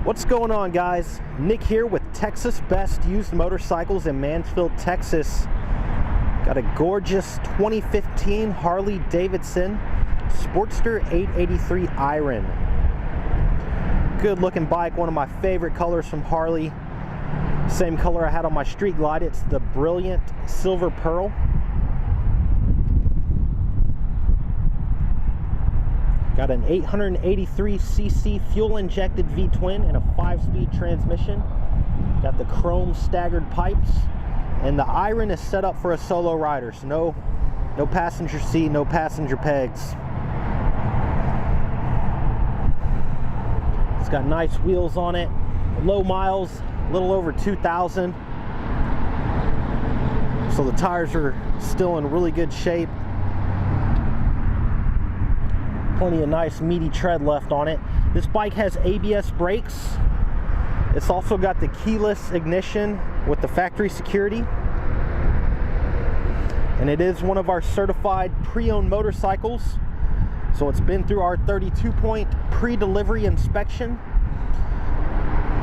What's going on, guys? Nick here with Texas Best Used Motorcycles in Mansfield, Texas. Got a gorgeous 2015 Harley Davidson Sportster 883 Iron. Good looking bike, one of my favorite colors from Harley. Same color I had on my Street Glide. It's the brilliant silver pearl. Got an 883cc fuel-injected V-twin and a 5-speed transmission. Got the chrome staggered pipes, and the Iron is set up for a solo rider, so no passenger seat, no passenger pegs. It's got nice wheels on it, low miles, a little over 2,000. So the tires are still in really good shape. Plenty of nice meaty tread left on it. This bike has ABS brakes. It's also got the keyless ignition with the factory security. And it is one of our certified pre-owned motorcycles. So it's been through our 32-point pre-delivery inspection.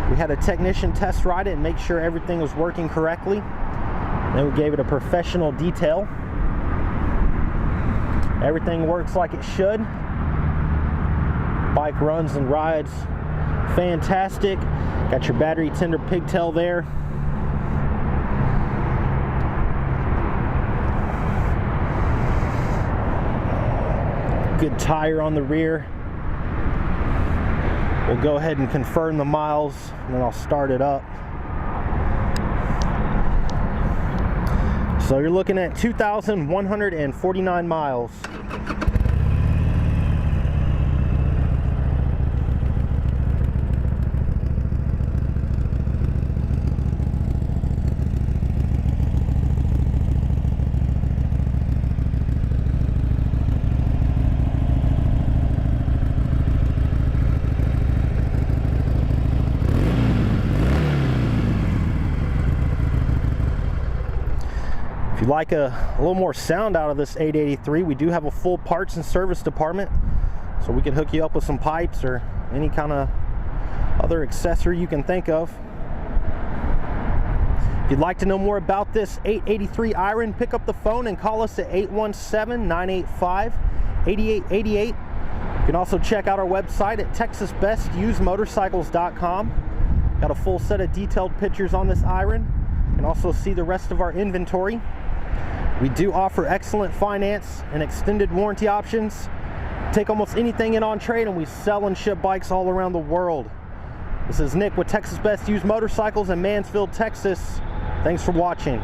We had a technician test ride it and make sure everything was working correctly. Then we gave it a professional detail. Everything works like it should. Bike runs and rides fantastic. Got your battery tender pigtail there. Good tire on the rear. We'll go ahead and confirm the miles and then I'll start it up. So you're looking at 2,149 miles. If you'd like a little more sound out of this 883, we do have a full parts and service department, so we can hook you up with some pipes or any kind of other accessory you can think of. If you'd like to know more about this 883 Iron, pick up the phone and call us at 817-985-8888. You can also check out our website at texasbestusedmotorcycles.com. Got a full set of detailed pictures on this Iron. You can also see the rest of our inventory. We do offer excellent finance and extended warranty options. Take almost anything in on trade, and we sell and ship bikes all around the world. This is Nick with Texas Best Used Motorcycles in Mansfield, Texas. Thanks for watching.